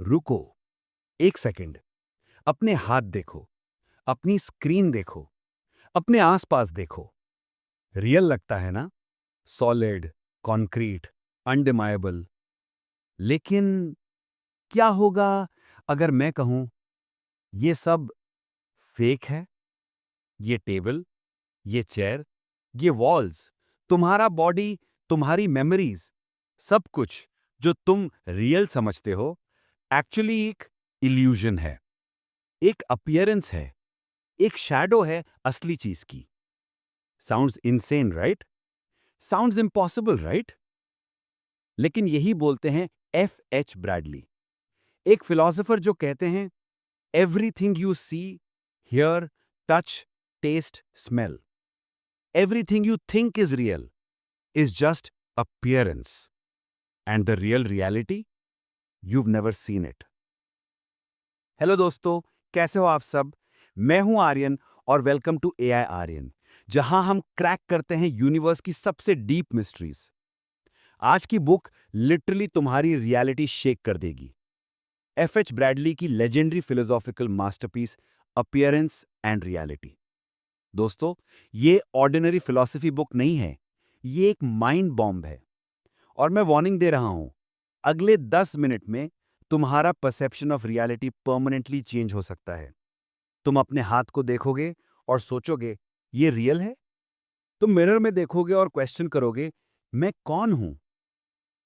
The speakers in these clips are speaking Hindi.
रुको, एक सेकंड। अपने हाथ देखो, अपनी स्क्रीन देखो, अपने आसपास देखो। रियल लगता है ना? Solid, concrete, undeniable. लेकिन क्या होगा अगर मैं कहूं ये सब फेक है? ये टेबल, ये चेयर, ये वॉल्स, तुम्हारा बॉडी, तुम्हारी मेमोरीज, सब कुछ जो तुम रियल समझते हो, एक्चुअली एक इल्यूजन है, एक अपीयरेंस है, एक शैडो है असली चीज की। Sounds insane, right? Sounds impossible, right? लेकिन यही बोलते हैं F.H. ब्रैडली, एक फिलोसोफर जो कहते हैं everything you see, hear, touch, taste, smell, everything you think is real is just appearance, and the real reality, you've never seen it. Hello दोस्तों, कैसे हो आप सब? मैं हूं आर्यन और वेलकम टू AI आर्यन, जहां हम क्रैक करते हैं यूनिवर्स की सबसे डीप मिस्ट्रीज। आज की बुक लिटरली तुम्हारी रियलिटी शेक कर देगी। F.H. ब्रैडली की legendary philosophical masterpiece appearance and reality. दोस्तों, ये ऑर्डिनरी फिलॉसफी बुक नहीं है, ये एक माइंड बॉम्ब है। और मैं वार्निंग दे रहा हूं, अगले 10 मिनट में तुम्हारा perception of reality permanently change हो सकता है। तुम अपने हाथ को देखोगे और सोचोगे, ये रियल है? तुम मिरर में देखोगे और क्वेश्चन करोगे, मैं कौन हूं?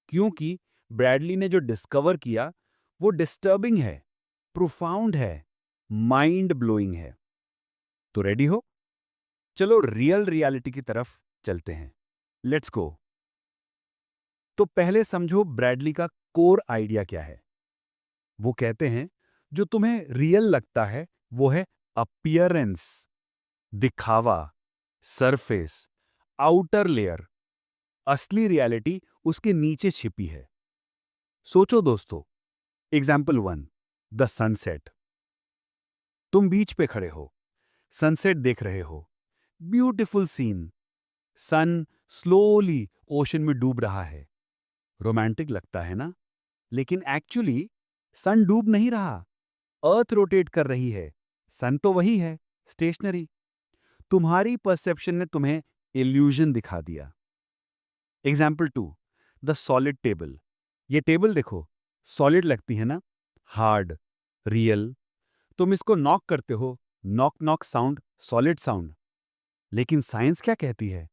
क्योंकि ब्रैडली ने जो डिस्कवर किया, वो डिस्टर्बिंग है, प्रोफाउंड है, माइंड ब्लोइंग है। तो रेडी हो? चलो रियल रियलिटी की तरफ चलते हैं। Let's go. तो पहले समझो ब्रैडली का कोर आइडिया क्या है। वो कहते हैं जो तुम्हें रियल लगता है वो है अपीयरेंस, दिखावा, सरफेस, आउटर लेयर। असली रियलिटी उसके नीचे छिपी है। सोचो दोस्तों, एग्जाम्पल 1, द सनसेट। तुम बीच पे खड़े हो, सनसेट देख रहे हो, ब्यूटिफुल सीन। सन स्लोली ओशन में डूब रहा है। रोमांटिक लगता है ना? लेकिन एक्चुअली सन डूब नहीं रहा, अर्थ रोटेट कर रही है। सन तो वही है, स्टेशनरी। तुम्हारी परसेप्शन ने तुम्हें इल्यूजन दिखा दिया। Example 2, the solid table. ये टेबल देखो, सॉलिड लगती है ना? Hard, real. तुम इसको नॉक करते हो, knock knock sound, solid sound. लेकिन साइंस क्या कहती है?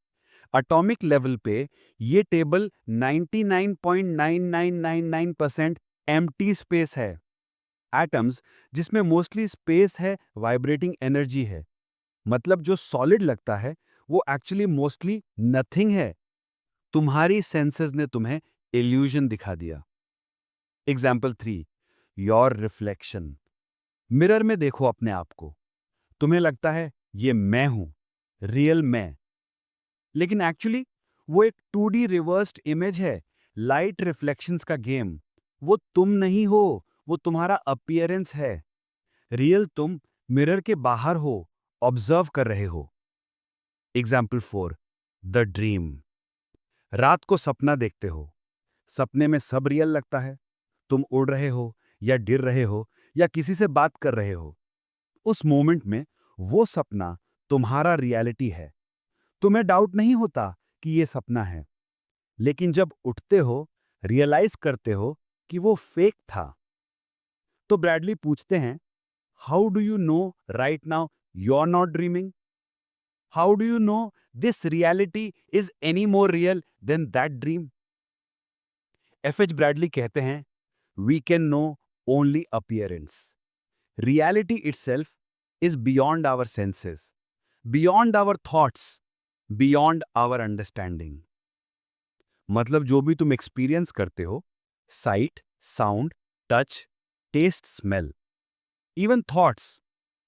एटॉमिक लेवल पे ये टेबल 99.9999% एम्प्टी स्पेस है। एटम्स जिसमें मोस्टली स्पेस है, वाइब्रेटिंग एनर्जी है। मतलब जो सॉलिड लगता है वो एक्चुअली मोस्टली नथिंग है। तुम्हारी सेंसेस ने तुम्हें इल्यूजन दिखा दिया। Example 3, your reflection. मिरर में देखो अपने आप को। तुम्हें लगता है ये मैं हूं, रियल मैं। लेकिन एक्चुअली वो एक 2D रिवर्स्ड इमेज है, लाइट रिफ्लेक्शंस का गेम। वो तुम नहीं हो, वो तुम्हारा अपीयरेंस है। रियल तुम मिरर के बाहर हो, ऑब्जर्व कर रहे हो। Example 4, the dream. रात को सपना देखते हो, सपने में सब रियल लगता है। तुम उड़ रहे हो या गिर रहे हो या किसी से बात कर रहे हो। उस मोमेंट में वो सपना तुम्हारा रियलिटी है। तुम्हें डाउट नहीं होता कि ये सपना है। लेकिन जब उठते हो, रियलाइज करते हो कि वो फेक था। तो ब्रैडली पूछते हैं, how do you know right now you are not dreaming? How do you know this reality is any more real than that dream? F.H. Bradley कहते हैं, we can know only appearance. Reality itself is beyond our senses, beyond our thoughts, beyond our understanding. मतलब जो भी तुम एक्सपीरियंस करते हो, sight, sound, touch, taste, smell, even thoughts,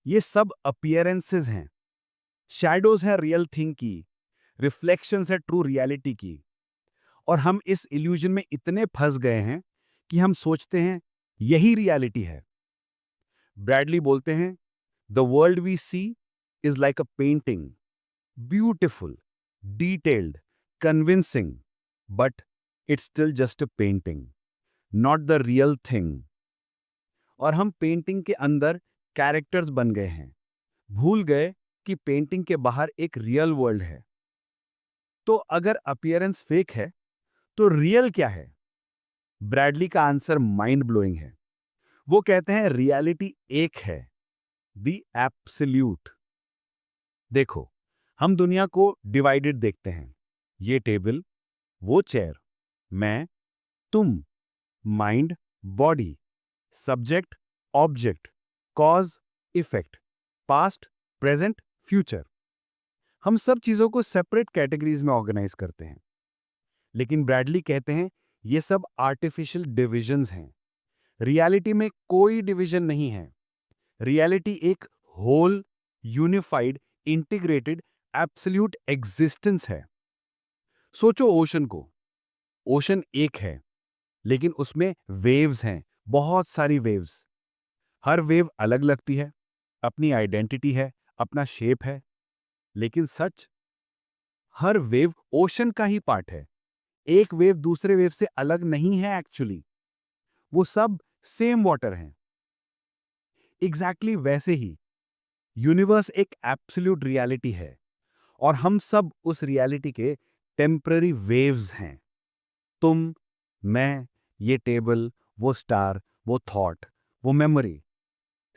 ये सब अपीयरेंसेस हैं। शैडोज है रियल थिंग की, रिफ्लेक्शंस है ट्रू रियलिटी की। और हम इस इल्यूजन में इतने फंस गए हैं कि हम सोचते हैं यही रियलिटी है। ब्रैडली बोलते हैं, the world we see is like a painting, beautiful, detailed, convincing, but it's still just a painting, not the real thing. और हम पेंटिंग के अंदर कैरेक्टर्स बन गए हैं, भूल गए कि पेंटिंग के बाहर एक रियल वर्ल्ड है। तो अगर अपीयरेंस फेक है तो रियल क्या है? ब्रैडली का आंसर माइंड ब्लोइंग है। वो कहते हैं रियलिटी एक है, द एब्सोल्यूट। देखो, हम दुनिया को डिवाइडेड देखते हैं। ये टेबल, वो चेयर, मैं, तुम, mind, body, subject, object, cause, effect, past, present, future. हम सब चीजों को सेपरेट कैटेगरीज में ऑर्गेनाइज करते हैं। लेकिन ब्रैडली कहते हैं ये सब आर्टिफिशियल डिविजन्स हैं। रियलिटी में कोई डिवीजन नहीं है। रियलिटी एक whole, unified, integrated, absolute existence है। सोचो ओशन को। ओशन एक है, लेकिन उसमें वेव्स हैं, बहुत सारी वेव्स। हर वेव अलग लगती है, अपनी आइडेंटिटी है, अपना शेप है। लेकिन सच, हर वेव ओशन का ही पार्ट है। एक वेव दूसरे वेव से अलग नहीं है एक्चुअली। वो सब सेम वाटर हैं। एग्जैक्टली वैसे ही यूनिवर्स एक एब्सोल्यूट रियलिटी है और हम सब उस रियलिटी के टेम्पररी वेव्स हैं। तुम, मैं, ये टेबल, वो स्टार, वो थॉट, वो मेमोरी,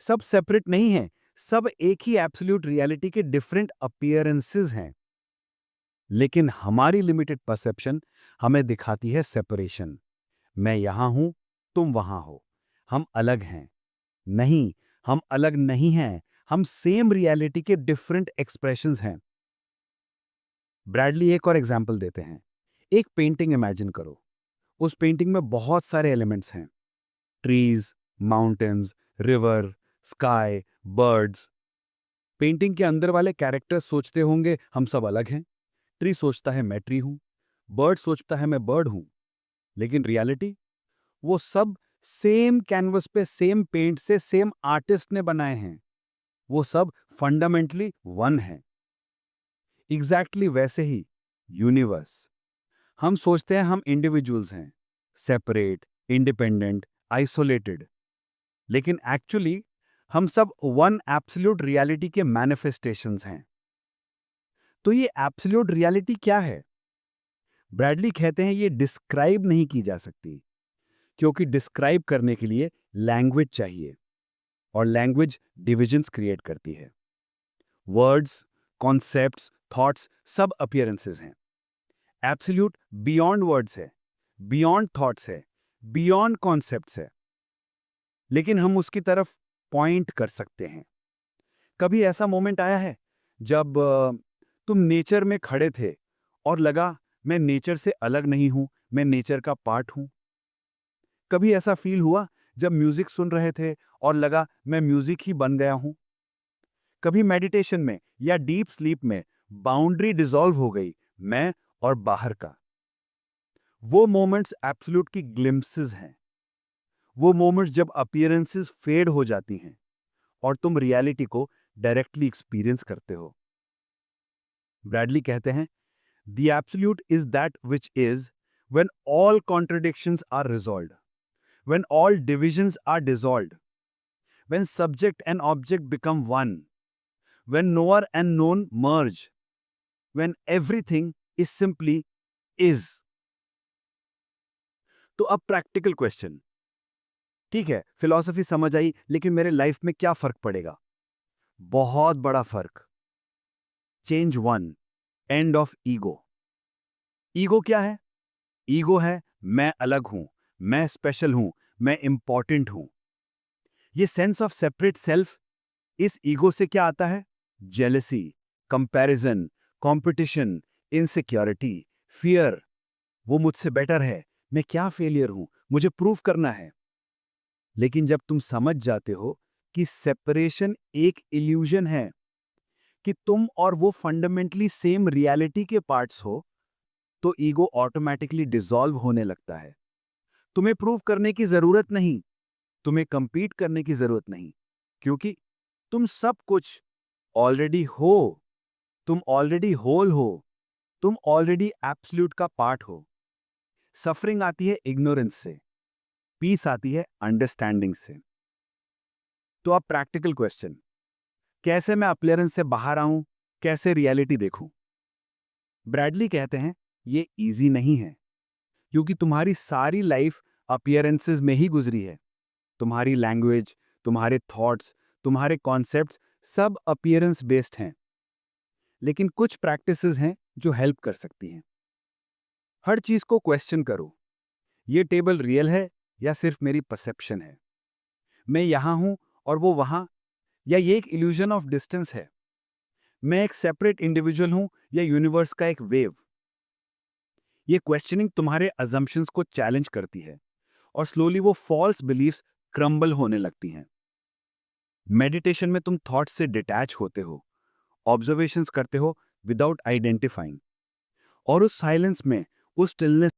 सब सेपरेट नहीं है। सब एक ही एब्सोल्यूट रियलिटी के डिफरेंट अपीयरेंसेस हैं। लेकिन हमारी लिमिटेड परसेप्शन हमें दिखाती है सेपरेशन। मैं यहां हूं, तुम वहां हो, हम अलग हैं। नहीं, हम अलग नहीं हैं। हम सेम रियलिटी के डिफरेंट एक्सप्रेशंस हैं। ब्रैडली एक और एग्जाम्पल देते हैं। एक पेंटिंग इमेजिन करो। उस पेंटिंग में बहुत सारे एलिमेंट्स हैं। Trees, mountains, river, sky, birds. Painting के अंदर वाले कैरेक्टर्स सोचते होंगे हम सब अलग हैं। ट्री सोचता है मैं ट्री हूं, बर्ड सोचता है मैं बर्ड हूं। लेकिन रियलिटी, वो सब सेम कैनवस पे सेम पेंट से सेम आर्टिस्ट ने बनाए हैं। वो सब फंडामेंटली वन है। एग्जैक्टली वैसे ही यूनिवर्स। हम सोचते हैं हम इंडिविजुअल्स हैं, सेपरेट, इंडिपेंडेंट, आइसोलेटेड। लेकिन एक्चुअली हम सब वन एब्सोल्यूट रियलिटी के मैनिफेस्टेशंस हैं। तो ये एब्सोल्यूट रियलिटी क्या है? ब्रैडली कहते हैं ये डिस्क्राइब नहीं की जा सकती, क्योंकि डिस्क्राइब करने के लिए लैंग्वेज चाहिए, और लैंग्वेज डिविजन्स क्रिएट करती है। वर्ड्स, कॉन्सेप्ट्स, थॉट्स सब अपीयरेंसेस हैं। एब्सोल्यूट बियॉन्ड वर्ड्स है, बियॉन्ड थॉट्स है, बियॉन्ड कॉन्सेप्ट्स है। लेकिन हम उसकी तरफ पॉइंट कर सकते हैं। कभी ऐसा मोमेंट आया है जब तुम नेचर में खड़े थे और लगा मैं नेचर से अलग नहीं हूं, मैं नेचर का पार्ट हूं? कभी ऐसा फील हुआ जब म्यूजिक सुन रहे थे और लगा मैं म्यूजिक ही बन गया हूं? कभी मेडिटेशन में या डीप स्लीप में बाउंड्री डिसॉल्व हो गई, मैं और बाहर का? वो मोमेंट्स एब्सोल्यूट की ग्लिम्पसेस हैं। वो मोमेंट्स जब अपीयरेंसेस फेड हो जाती हैं और तुम रियलिटी को डायरेक्टली एक्सपीरियंस करते हो। ब्रैडली कहते हैं the absolute is that which is when all contradictions are resolved, when all divisions are dissolved, when subject and object become one, when knower and known merge, when everything is simply is. तो अब प्रैक्टिकल क्वेश्चन। ठीक है, फिलॉसफी समझ आई, लेकिन मेरे लाइफ में क्या फर्क पड़ेगा? बहुत बड़ा फर्क। Change one, end of ego. Ego क्या है? ईगो है मैं अलग हूं, मैं स्पेशल हूं, मैं इंपॉर्टेंट हूं। ये सेंस ऑफ सेपरेट सेल्फ, इस ईगो से क्या आता है? Jealousy, comparison, competition, insecurity, fear. वो मुझसे बेटर है, मैं क्या फेलियर हूं, मुझे प्रूफ करना है। लेकिन जब तुम समझ जाते हो कि सेपरेशन एक इल्यूजन है, कि तुम और वो फंडामेंटली सेम रियलिटी के पार्ट्स हो, तो ईगो ऑटोमेटिकली डिसॉल्व होने लगता है। तुम्हें प्रूव करने की जरूरत नहीं, तुम्हें कंपीट करने की जरूरत नहीं, क्योंकि तुम सब कुछ ऑलरेडी हो। तुम ऑलरेडी होल हो, तुम ऑलरेडी एब्सोल्यूट का पार्ट हो। सफरिंग आती है इग्नोरेंस से, पीस आती है अंडरस्टैंडिंग से। तो अब प्रैक्टिकल क्वेश्चन, कैसे मैं अपीयरेंस से बाहर आऊं, कैसे रियलिटी देखूं? ब्रैडली कहते हैं ये इजी नहीं है, क्योंकि तुम्हारी सारी लाइफ अपीयरेंसेस में ही गुजरी है। तुम्हारी लैंग्वेज, तुम्हारे थॉट्स, तुम्हारे कॉन्सेप्ट्स सब अपीयरेंस बेस्ड हैं। लेकिन कुछ प्रैक्टिसेस हैं जो हेल्प कर सकती हैं। हर चीज को क्वेश्चन करो, ये टेबल रियल है या सिर्फ मेरी परसेप्शन है? मैं यहां हूं और वो वहां, या ये एक इल्यूजन ऑफ डिस्टेंस है? मैं एक सेपरेट इंडिविजुअल हूं या यूनिवर्स का एक वेव? ये क्वेश्चनिंग तुम्हारे अजम्पशंस को चैलेंज करती है और स्लोली वो फॉल्स बिलीफ्स क्रम्बल होने लगती हैं। मेडिटेशन में तुम थॉट्स से डिटैच होते हो, ऑब्जर्वेशंस करते हो विदाउट आइडेंटिफाइंग, और उस साइलेंस में, उस स्टिलनेस